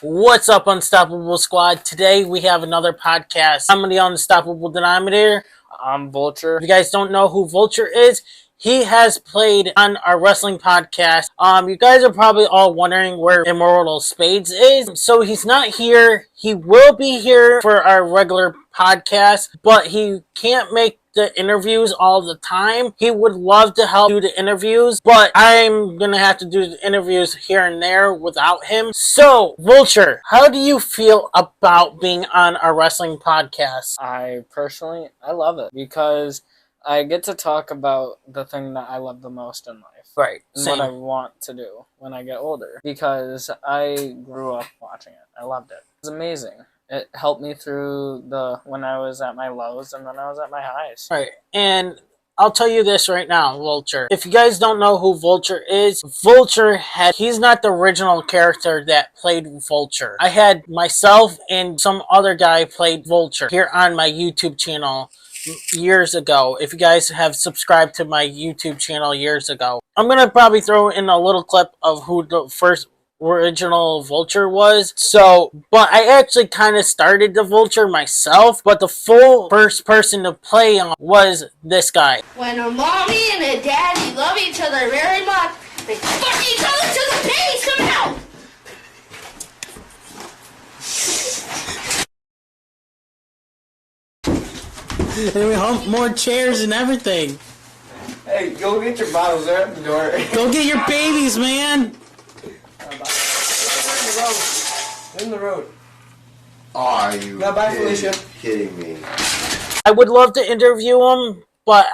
What's up, Unstoppable Squad? Today we have another podcast. I'm the Unstoppable Denominator. I'm Vulture. If you guys don't know who Vulture is, he has played on our wrestling podcast. You guys are probably all wondering where Immortal Spades is. So he's not here. He will be here for our regular podcast, but he can't make the interviews all the time. He would love to help do the interviews, but I'm gonna have to do the interviews here and there without him. So, Vulture, how do you feel about being on our wrestling podcast? I love it because I get to talk about the thing that I love the most in life. Right. And Same. what I want to do when I get older. Because I grew up watching it. I loved it. It was amazing. It helped me through when I was at my lows and when I was at my highs. Right. And I'll tell you this right now, Vulture. If you guys don't know who Vulture is, he's not the original character that played Vulture. I had myself and some other guy played Vulture here on my YouTube channel years ago. If you guys have subscribed to my YouTube channel years ago, I'm going to probably throw in a little clip of who the first original Vulture was. But I actually kind of started the Vulture myself, but the first person to play on was this guy. When a mommy and a daddy love each other very much, they fuck each other till the babies come out! And we hump more chairs and everything. Hey, go get your bottles there at the door. Go get your babies, man! In the road. Are you kidding me? I would love to interview him, but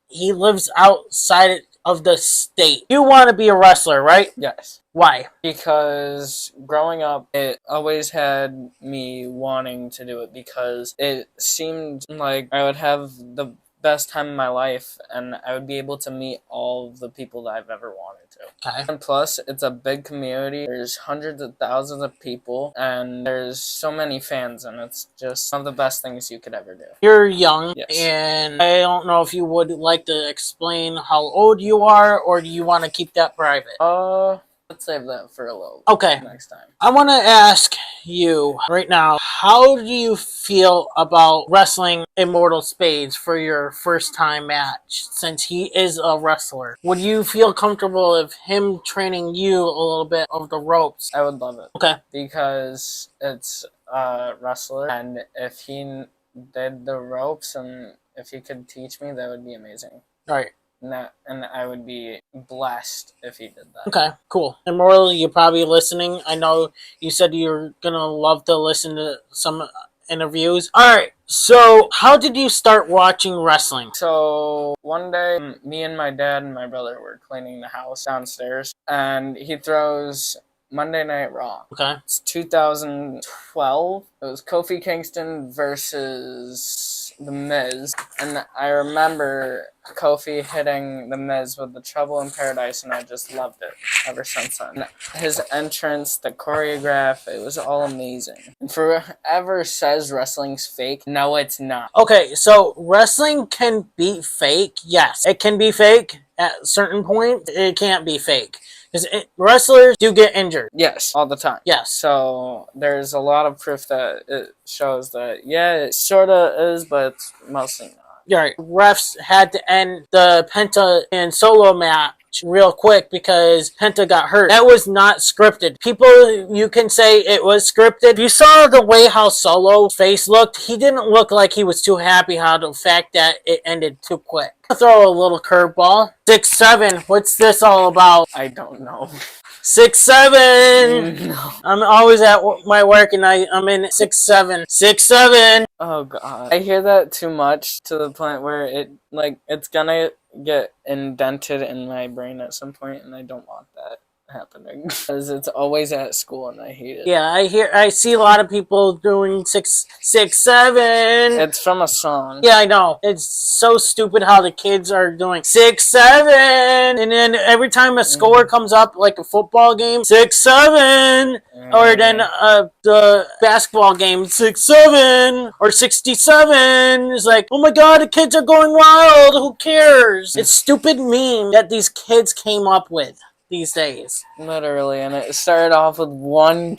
he lives outside of the state. You want to be a wrestler, right? Yes. Why? Because growing up, it always had me wanting to do it because it seemed like I would have the best time of my life and I would be able to meet all the people that I've ever wanted to. Okay. And plus, it's a big community. There's hundreds of thousands of people and there's so many fans and it's just one of the best things you could ever do. You're young, Yes. and I don't know if you would like to explain how old you are, or do you want to keep that private? Let's save that for a little Okay. next time. I want to ask you right now, how do you feel about wrestling Immortal Spades for your first time match, since he is a wrestler? Would you feel comfortable if him training you a little bit of the ropes? I would love it. Okay. Because it's a wrestler, and if he did the ropes and if he could teach me, that would be amazing. All right. And I would be blessed if he did that. Okay, cool. Immortal, you're probably listening. I know you said you're gonna love to listen to some interviews. All right, so how did you start watching wrestling? So one day, me and my dad and my brother were cleaning the house downstairs, and he throws Monday Night Raw. Okay. It's 2012. It was Kofi Kingston versus The Miz. And I remember Kofi hitting The Miz with the Trouble in Paradise, and I just loved it ever since then. His entrance, the choreograph, it was all amazing. And for whoever says wrestling's fake, no, it's not. Okay, so wrestling can be fake. Yes, it can be fake at certain point. It can't be fake. Because wrestlers do get injured. Yes, all the time. Yes. So there's a lot of proof that it shows that, yeah, it sort of is, but it's mostly not. You're right. Refs had to end the Penta and Solo match real quick because Penta got hurt. That was not scripted. People, you can say it was scripted. You saw the way how Solo's face looked. He didn't look like he was too happy how the fact that it ended too quick. I'll throw a little curveball. 6'7". What's this all about? I don't know. 6'7". No. I'm always at my work and I'm in 6'7". 6'7". Oh god. I hear that too much to the point where it's gonna get indented in my brain at some point, and I don't want that happening because it's always at school and I hate it. Yeah, I see a lot of people doing 6'7". It's from a song. Yeah, I know. It's so stupid how the kids are doing 6'7", and then every time a score comes up, like a football game, 6'7", or then the basketball game, 6'7", or 67. It's like, oh my god, the kids are going wild. Who cares? It's stupid meme that these kids came up with. these days. Literally, and it started off with one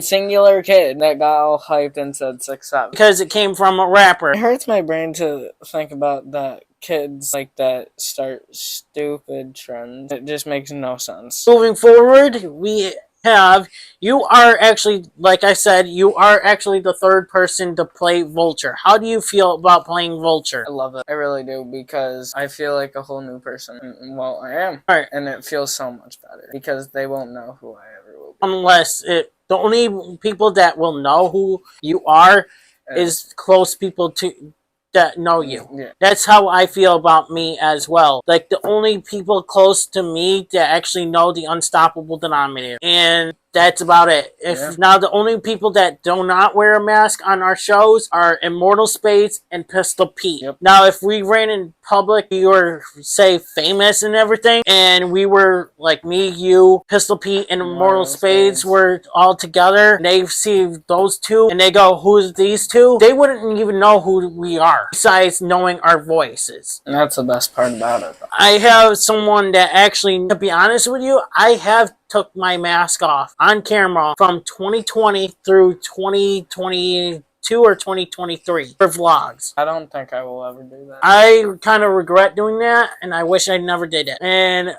singular kid that got all hyped and said 6'7". Because it came from a rapper. It hurts my brain to think about that kids like that start stupid trends. It just makes no sense. Moving forward, we have, you are actually, like I said, you are actually the third person to play Vulture. How do you feel about playing Vulture? I love it. I really do, because I feel like a whole new person. Well, I am. Right. And it feels so much better, because they won't know who I ever will be. Unless the only people that will know who you are is close people to that know you. Yeah. That's how I feel about me as well. Like, the only people close to me that actually know the unstoppable Denominator. And that's about it. Now, the only people that do not wear a mask on our shows are Immortal Spades and Pistol Pete. Yep. Now, if we ran in public, we were, say, famous and everything, and we were, like me, you, Pistol Pete, and Immortal Spades were all together, and they see those two, and they go, who's these two? They wouldn't even know who we are, besides knowing our voices. And that's the best part about it. I have someone that actually, to be honest with you, I have took my mask off on camera from 2020 through 2022 or 2023 for vlogs. I don't think I will ever do that. I kind of regret doing that, and I wish I never did it. And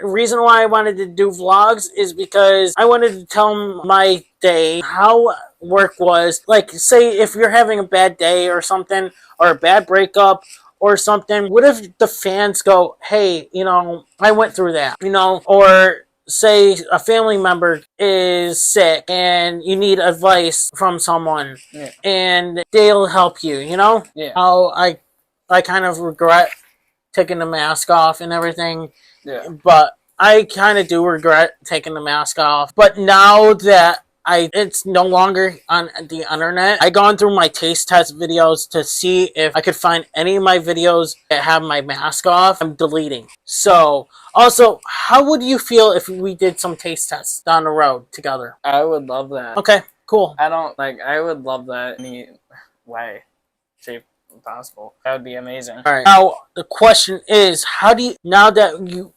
reason why I wanted to do vlogs is because I wanted to tell my day how work was. Like, say if you're having a bad day or something, or a bad breakup or something, what if the fans go, hey, I went through that, or say a family member is sick and you need advice from someone, and they'll help you, Yeah. How I kind of regret taking the mask off and everything. Yeah. But I kind of do regret taking the mask off. But now that it's no longer on the internet, I gone through my taste test videos to see if I could find any of my videos that have my mask off. I'm deleting. So, also, how would you feel if we did some taste tests down the road together? I would love that. Okay, cool. I would love that any way, shape possible. That would be amazing. All right. Now, the question is, now that you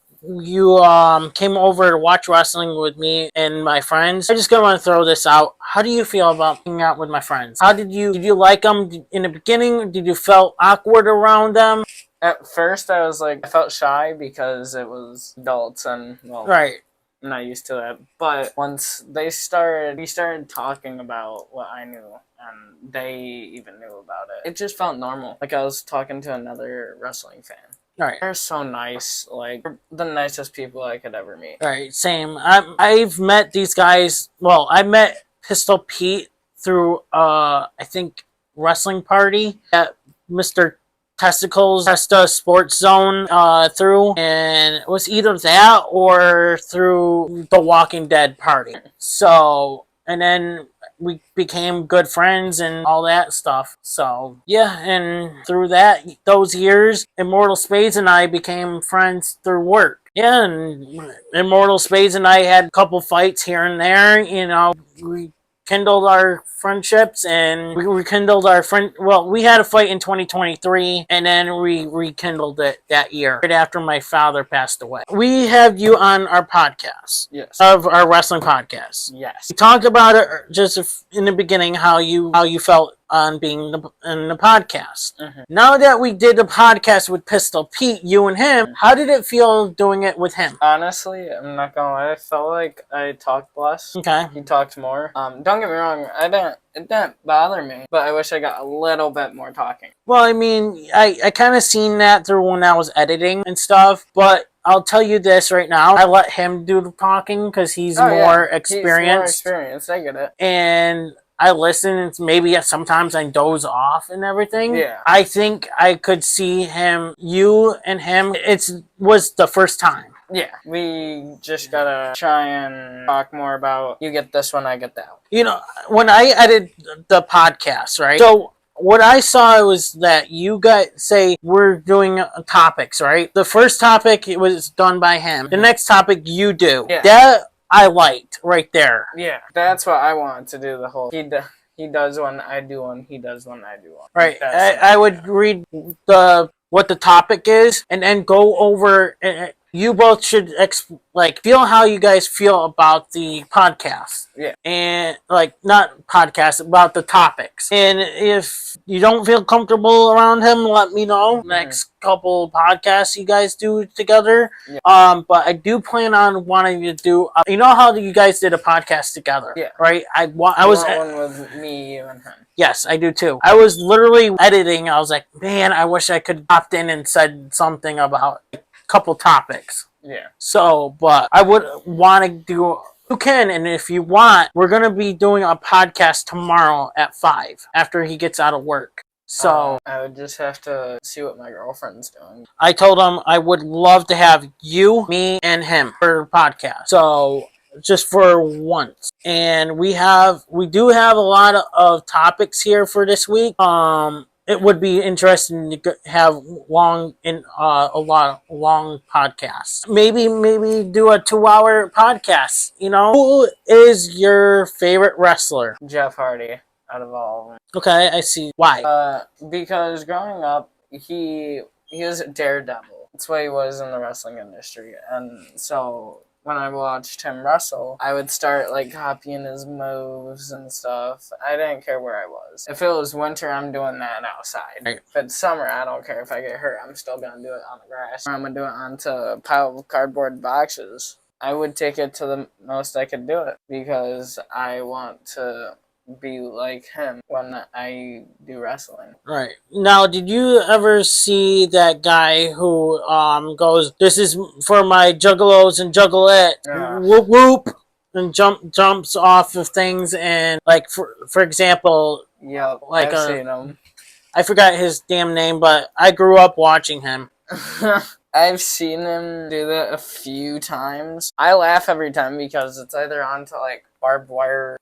came over to watch wrestling with me and my friends, I just want to throw this out. How do you feel about hanging out with my friends? Did you like them in the beginning? Did you feel awkward around them? At first, I felt shy because it was adults and, right. I'm not used to that. But once we started talking about what I knew, and they even knew about it, it just felt normal. Like I was talking to another wrestling fan. Right. They're so nice, like the nicest people I could ever meet. Right, same. I've met these guys. Well, I met Pistol Pete through I think wrestling party at Mr. Testicles Testa Sports Zone through, and it was either that or through the Walking Dead party. So, and then we became good friends and all that stuff. So, yeah, and through those years, Immortal Spades and I became friends through work. Yeah, and Immortal Spades and I had a couple fights here and there. We rekindled our friendships, and we rekindled our friend. Well, we had a fight in 2023, and then we rekindled it that year, right after my father passed away. We have you on our podcast. Yes. Of our wrestling podcast. Yes. We talked about it just in the beginning, how you felt on being in the podcast. Mm-hmm. Now that we did the podcast with Pistol Pete, you and him, how did it feel doing it with him? Honestly, I'm not gonna lie, I felt like I talked less. Okay. He talked more. Don't get me wrong, it didn't bother me, but I wish I got a little bit more talking. Well, I mean, I kind of seen that through when I was editing and stuff, but I'll tell you this right now. I let him do the talking because he's more experienced. He's more experienced, I get it. And I listen, and maybe sometimes I doze off and everything. Yeah. I think I could see you and him, was the first time. Yeah, we just gotta try and talk more about, you get this one, I get that one. When I edited the podcast, right? So what I saw was that you we're doing topics, right? The first topic, it was done by him. The next topic you do. Yeah. That I liked right there. Yeah, that's what I wanted to do, the whole, he does one, I do one, he does one, I do one. Right. I would read what the topic is, and then go over you both should feel how you guys feel about the podcast. Yeah. And not podcast, about the topics. And if you don't feel comfortable around him, let me know. Next couple podcasts you guys do together. Yeah. But I do plan on wanting to do. You know how you guys did a podcast together, yeah. right? I was one with me, you, and him. Yes, I do too. I was literally editing. I was like, man, I wish I could opt in and said something about a couple topics. Yeah. So, but I would want to do. You can, and if you want, we're gonna be doing a podcast tomorrow at 5 after he gets out of work. So I would just have to see what my girlfriend's doing. I told him I would love to have you, me, and him for a podcast. So just for once. And we do have a lot of topics here for this week. It would be interesting to have long podcasts. Maybe do a 2-hour podcast. You know, who is your favorite wrestler? Jeff Hardy, out of all of them. Okay, I see. Why? Because growing up, he was a daredevil. That's what he was in the wrestling industry, and so when I watched him wrestle, I would start copying his moves and stuff. I didn't care where I was. If it was winter, I'm doing that outside. Right. If it's summer, I don't care if I get hurt. I'm still gonna do it on the grass. Or I'm gonna do it onto a pile of cardboard boxes. I would take it to the most I could do it because I want to be like him when I do wrestling. Right. Now, did you ever see that guy who goes, "This is for my juggalos and juggalettes, whoop whoop," and jumps off of things, and for example, Yep, I've seen him. I forgot his damn name, but I grew up watching him. I've seen him do that a few times. I laugh every time because it's either onto barbed wire,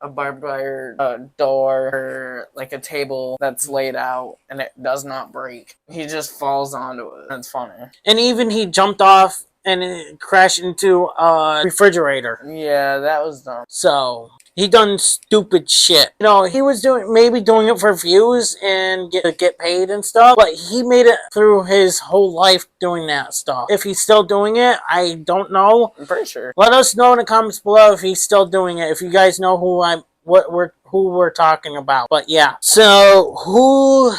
a barbed wire door, or a table that's laid out and it does not break. He just falls onto it. That's funny. And even he jumped off and it crashed into a refrigerator. Yeah, that was dumb. So he done stupid shit. You know, he was doing it for views and get paid and stuff, but he made it through his whole life doing that stuff. If he's still doing it, I don't know. I'm pretty sure. Let us know in the comments below if he's still doing it. If you guys know who we're talking about. But yeah. So who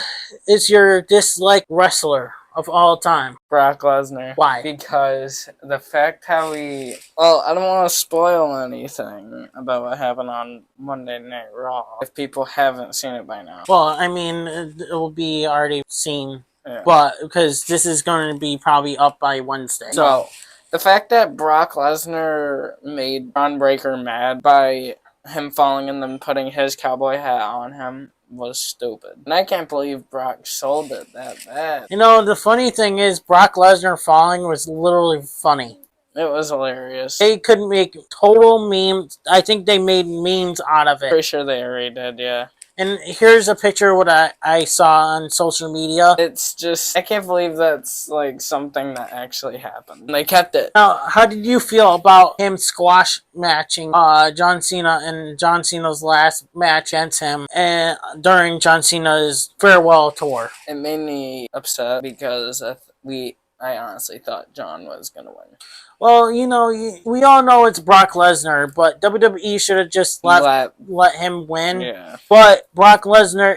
is your dislike wrestler of all time? Brock Lesnar. Why? Because the fact how I don't want to spoil anything about what happened on Monday Night Raw if people haven't seen it by now. Well, I mean, it will be already seen, Yeah. but because this is going to be probably up by Wednesday. So Well, the fact that Brock Lesnar made Braun Breaker mad by him falling and then putting his cowboy hat on him was stupid. And I can't believe Brock sold it that bad. you know, the funny thing is, Brock Lesnar falling was literally funny. It was hilarious. They could make total memes. I think they made memes out of it. Pretty sure they already did, yeah. And here's a picture of what I saw on social media. It's just, I can't believe that's something that actually happened. They kept it. Now, how did you feel about him squash matching John Cena in John Cena's last match against him and during John Cena's farewell tour? It made me upset because I honestly thought John was going to win. Well, you know, we all know it's Brock Lesnar, but WWE should have just let him win. Yeah. But Brock Lesnar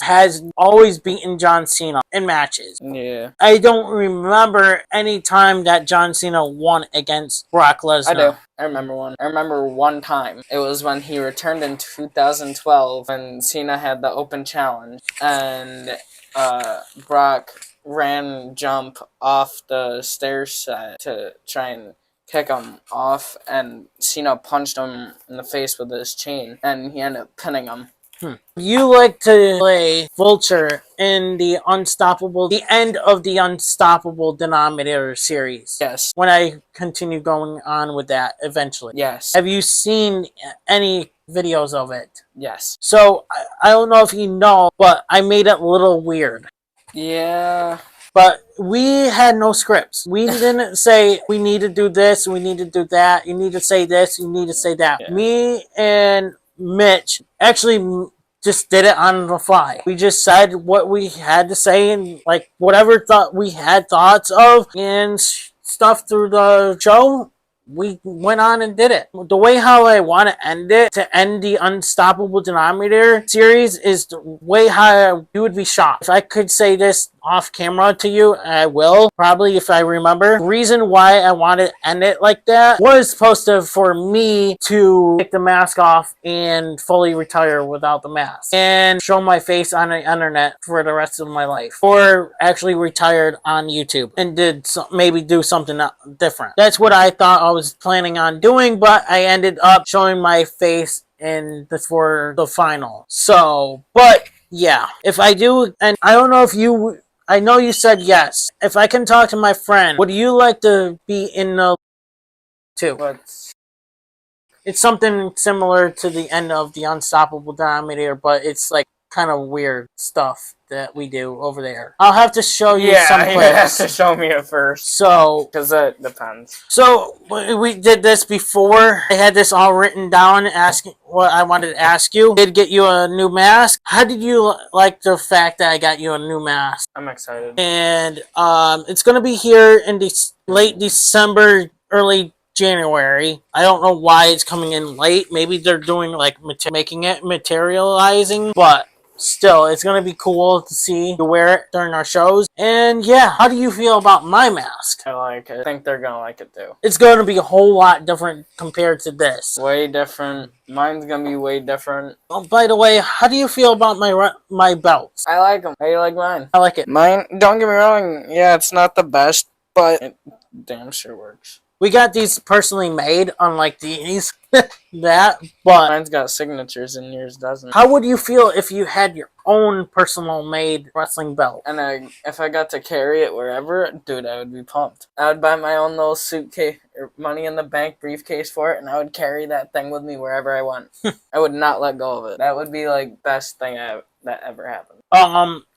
has always beaten John Cena in matches. Yeah. I don't remember any time that John Cena won against Brock Lesnar. I do. I remember one time. It was when he returned in 2012 when Cena had the open challenge and Brock ran jump off the stairs set to try and kick him off, and Cena punched him in the face with his chain, and he ended up pinning him. You like to play Vulture in the end of the Unstoppable Denominator series. Yes. When I continue going on with that eventually. Yes. Have you seen any videos of it? Yes. So, I don't know if you know, but I made it a little weird. Yeah. But we had no scripts. We didn't say, we need to do this, we need to do that, you need to say this, you need to say that. Yeah. Me and Mitch actually just did it on the fly. We just said what we had to say and whatever thought we had thoughts of, and stuff through the show, we went on and did it. The way how I want to end it, to end the Unstoppable Denominator series, is the way how you would be shocked. If I could say this off camera to you, I will, probably, if I remember. The reason why I wanted to end it like that was supposed to, for me to take the mask off and fully retire without the mask and show my face on the internet for the rest of my life, or actually retired on YouTube and maybe do something different. That's what I thought I was planning on doing, but I ended up showing my face for the final. So, but yeah, if I do, and I don't know if you, I know you said yes. If I can talk to my friend, would you like to be in the too? It's something similar to the end of the Unstoppable Denominator, but it's like kind of weird stuff that we do over there. I'll have to show you some clips. Yeah, you have to show me it first. So, because it depends. So, we did this before. I had this all written down, asking what I wanted to ask you. Did get you a new mask. How did you like the fact that I got you a new mask? I'm excited. And it's going to be here in late December, early January. I don't know why it's coming in late. Maybe they're doing like making it materializing, but still, it's going to be cool to see you wear it during our shows. And yeah, how do you feel about my mask? I like it. I think they're going to like it too. It's going to be a whole lot different compared to this. Way different. Mine's going to be way different. Oh, by the way, how do you feel about my belts? I like them. How do you like mine? I like it. Mine, don't get me wrong, yeah, it's not the best, but it damn sure works. We got these personally made, unlike these. But mine's got signatures and yours doesn't. How would you feel if you had your own personal made wrestling belt? And if I got to carry it wherever, dude, I would be pumped. I would buy my own little suitcase or money in the bank briefcase for it, and I would carry that thing with me wherever I went. I would not let go of it. That would be like best thing that ever happened.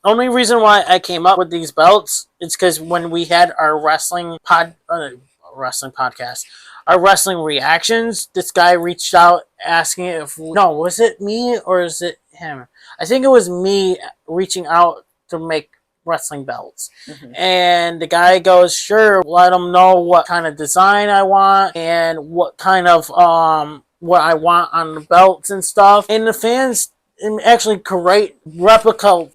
Only reason why I came up with these belts is because when we had our wrestling podcast, our wrestling reactions, this guy reached out asking if, no, was it me or is it him? I think it was me reaching out to make wrestling belts. Mm-hmm. And the guy goes, sure, let him know what kind of design I want and what kind of, what I want on the belts and stuff. And the fans actually create replica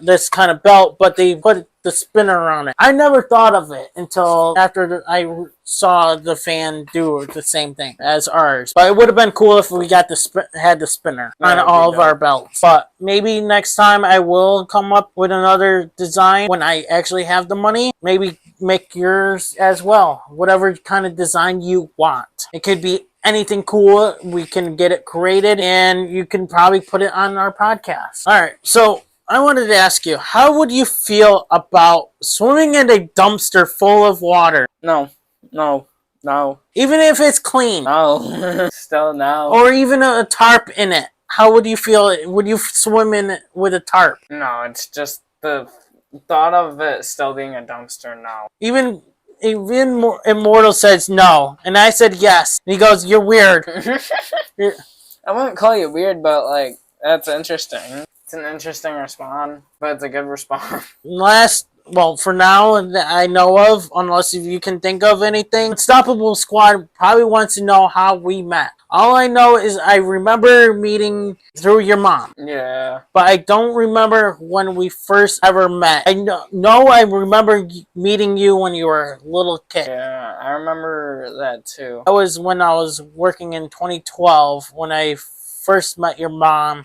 this kind of belt, but they put the spinner on it. I never thought of it until after I saw the fan do the same thing as ours. But it would have been cool if we got had the spinner on all of our belts. But maybe next time I will come up with another design when I actually have the money. Maybe make yours as well. Whatever kind of design you want. It could be anything cool. We can get it created and you can probably put it on our podcast. All right. So I wanted to ask you, how would you feel about swimming in a dumpster full of water? No. Even if it's clean? No. Still no. Or even a tarp in it? How would you feel? Would you swim in it with a tarp? No, it's just the thought of it still being a dumpster, no. Even Immortal says no, and I said yes. And he goes, you're weird. I wouldn't call you weird, but like, that's interesting. It's an interesting response, but it's a good response. For now that I know of, unless if you can think of anything, Unstoppable Squad probably wants to know how we met. All I know is I remember meeting through your mom. Yeah. But I don't remember when we first ever met. I know I remember meeting you when you were a little kid. Yeah, I remember that too. That was when I was working in 2012 when I first met your mom.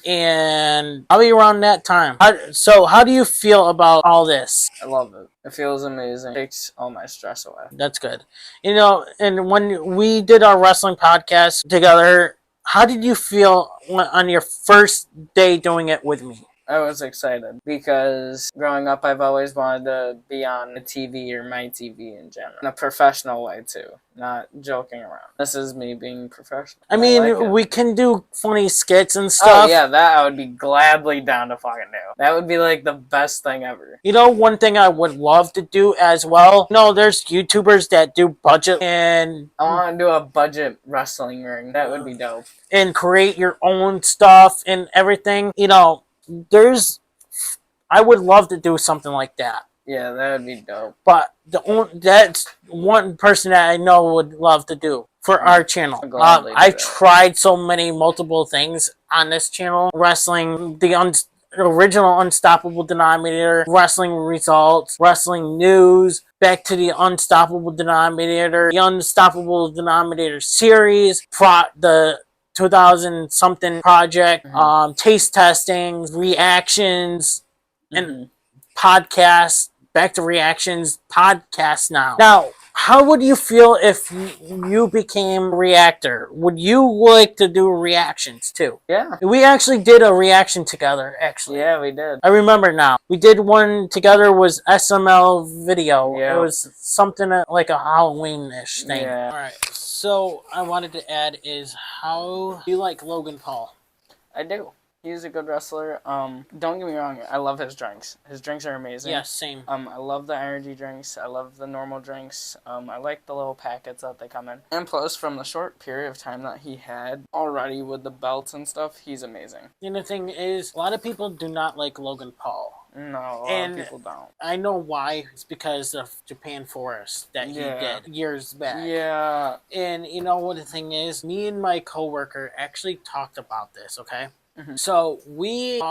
And probably around that time. How do you feel about all this? I love it. It feels amazing. It takes all my stress away. That's good. And when we did our wrestling podcast together, how did you feel on your first day doing it with me? I was excited because growing up I've always wanted to be on the TV or my TV in general. In a professional way too, not joking around. This is me being professional. I mean, we can do funny skits and stuff. Oh yeah, that I would be gladly down to fucking do. That would be like the best thing ever. One thing I would love to do as well, there's YouTubers that do budget and... I want to do a budget wrestling ring. That would be dope. And create your own stuff and everything. I would love to do something like that. Yeah, that would be dope. But that's one person that I know would love to do for our channel. I'll gladly do I that. tried so many multiple things on this channel: wrestling, the original Unstoppable Denominator, wrestling results, wrestling news, back to the Unstoppable Denominator, the Unstoppable Denominator series, the 2000 something project, taste testings, reactions, and podcasts. Back to reactions, podcasts now. Now, how would you feel if you became a reactor? Would you like to do reactions too? Yeah. We actually did a reaction together, actually. Yeah, we did. I remember now. We did one together, was SML video. Yeah. It was something like a Halloween-ish thing. Yeah. Alright, so I wanted to add is, how do you like Logan Paul? I do. He's a good wrestler. Don't get me wrong, I love his drinks. His drinks are amazing. Yes, same. I love the energy drinks. I love the normal drinks. I like the little packets that they come in. And plus, from the short period of time that he had already with the belts and stuff, he's amazing. And the thing is, a lot of people do not like Logan Paul. No, a lot of people don't. I know why. It's because of Japan Forest that he did years back. Yeah. And you know what the thing is? Me and my coworker actually talked about this, okay? So we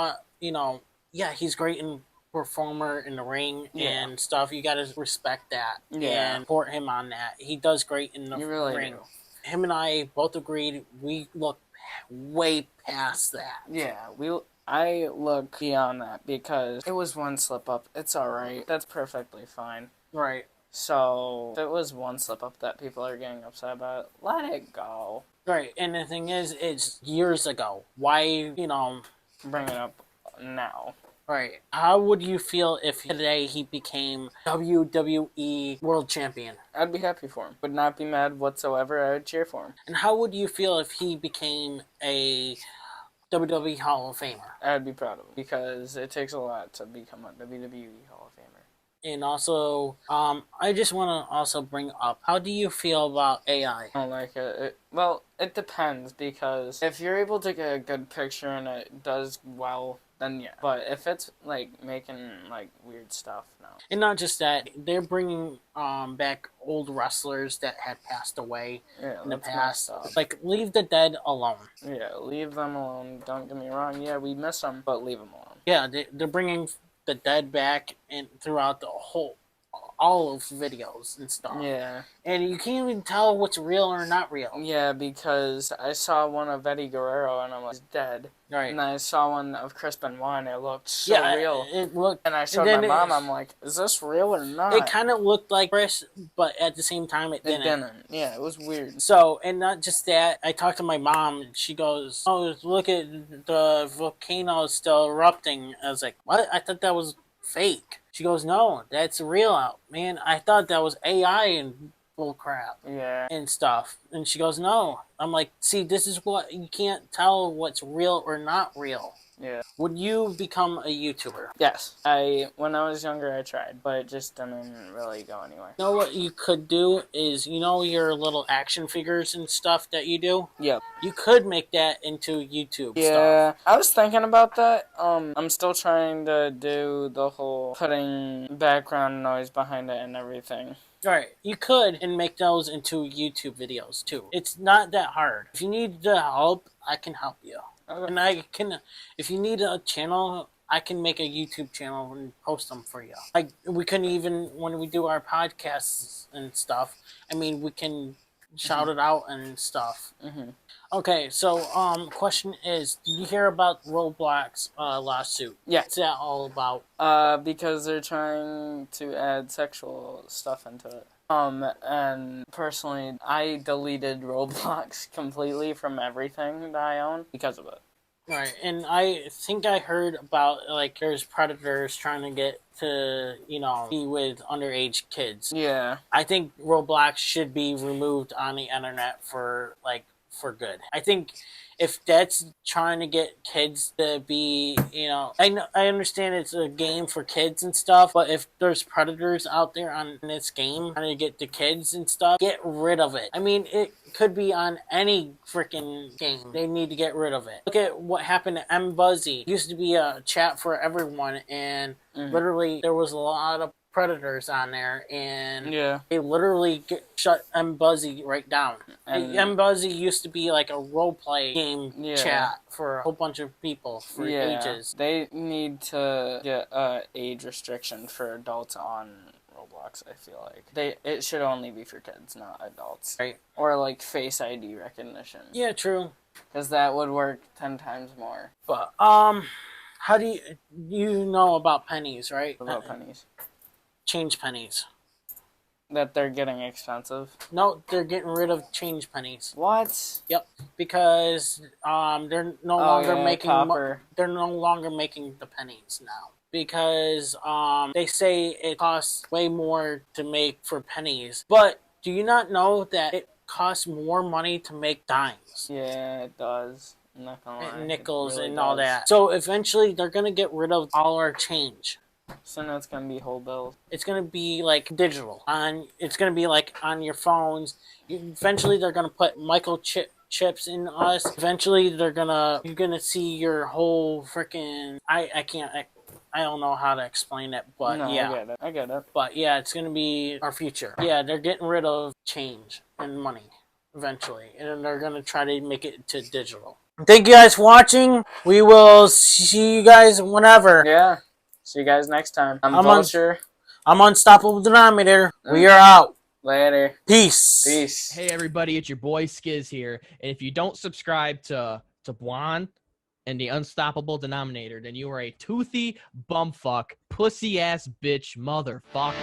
he's great in performer in the ring and stuff. You gotta respect that and support him on that. He does great in the ring. Do. Him and I both agreed we look way past that. Yeah, I look beyond that because it was one slip up. It's alright. That's perfectly fine. Right. So if it was one slip up that people are getting upset about, let it go. Right, and the thing is, it's years ago. Why, bring it up now? Right. How would you feel if today he became WWE World Champion? I'd be happy for him. Would not be mad whatsoever. I would cheer for him. And how would you feel if he became a WWE Hall of Famer? I'd be proud of him because it takes a lot to become a WWE Hall of Famer. And also, I just want to also bring up, how do you feel about AI? I don't like it. Well, it depends because if you're able to get a good picture and it does well, then yeah. But if it's like making like weird stuff, no. And not just that, they're bringing back old wrestlers that had passed away in the past. Like, leave the dead alone. Yeah, leave them alone. Don't get me wrong. Yeah, we miss them, but leave them alone. Yeah, they're bringing the dead back and throughout the all of videos and stuff. Yeah. And you can't even tell what's real or not real. Yeah, because I saw one of Eddie Guerrero and I'm like, he's dead. Right. And I saw one of Chris Benoit and it looked so real. It looked, and I showed my mom, I'm like, is this real or not? It kind of looked like Chris, but at the same time it didn't. Yeah, it was weird. So, and not just that, I talked to my mom and she goes, oh, look at the volcano still erupting. I was like, what? I thought that was fake. She goes, no, that's real out. Man, I thought that was AI and bull crap. Yeah. And stuff. And she goes, no. I'm like, see, this is what, you can't tell what's real or not real. Yeah. Would you become a YouTuber? Yes. When I was younger, I tried, but it just didn't really go anywhere. You know what you could do is, your little action figures and stuff that you do? Yep. You could make that into YouTube stuff. Yeah, I was thinking about that. I'm still trying to do the whole putting background noise behind it and everything. Right, you could and make those into YouTube videos too. It's not that hard. If you need the help, I can help you. Okay. And if you need a channel, I can make a YouTube channel and post them for you. Like, we can even, when we do our podcasts and stuff, we can shout it out and stuff. Okay, so, question is, did you hear about Roblox lawsuit? Yeah. What's that all about? Because they're trying to add sexual stuff into it. And personally, I deleted Roblox completely from everything that I own because of it. Right, and I think I heard about, there's predators trying to get to, be with underage kids. Yeah. I think Roblox should be removed on the internet for good. I think if that's trying to get kids to be, I understand it's a game for kids and stuff, but if there's predators out there on this game trying to get the kids and stuff, get rid of it. It could be on any freaking game. They need to get rid of it. Look at what happened to Buzzy. It used to be a chat for everyone, and literally there was a lot of predators on there, and Yeah. they literally shut M-Buzzy right down. And M-Buzzy used to be like a roleplay game Yeah. chat for a whole bunch of people for ages. They need to get a age restriction for adults on Roblox. I feel like it should only be for kids, not adults. Right. Or like Face ID recognition. Yeah, true. Because that would work 10 times more. But how do you know about pennies, right? About pennies. Change pennies. That they're getting expensive. No, they're getting rid of change pennies. What? Yep, because they're no longer making copper. They're no longer making the pennies now because they say it costs way more to make for pennies. But do you not know that it costs more money to make dimes? Yeah, it does. I'm not gonna lie. And nickels really and all does. that. So eventually they're gonna get rid of all our change. So now it's gonna be whole bills. It's gonna be like digital. It's gonna be like on your phones. Eventually they're gonna put chips in us. Eventually you're gonna see your whole freaking. I don't know how to explain it, but No, yeah. I get it. But yeah, it's gonna be our future. Yeah, they're getting rid of change and money eventually, and they're gonna try to make it to digital. Thank you guys for watching. We will see you guys whenever. Yeah. See you guys next time. I'm Vulture. I'm Unstoppable Denominator. We are out. Later. Peace. Peace. Hey everybody, it's your boy Skiz here, and if you don't subscribe to Blonde and the Unstoppable Denominator, then you are a toothy bumfuck, pussy ass bitch motherfucker.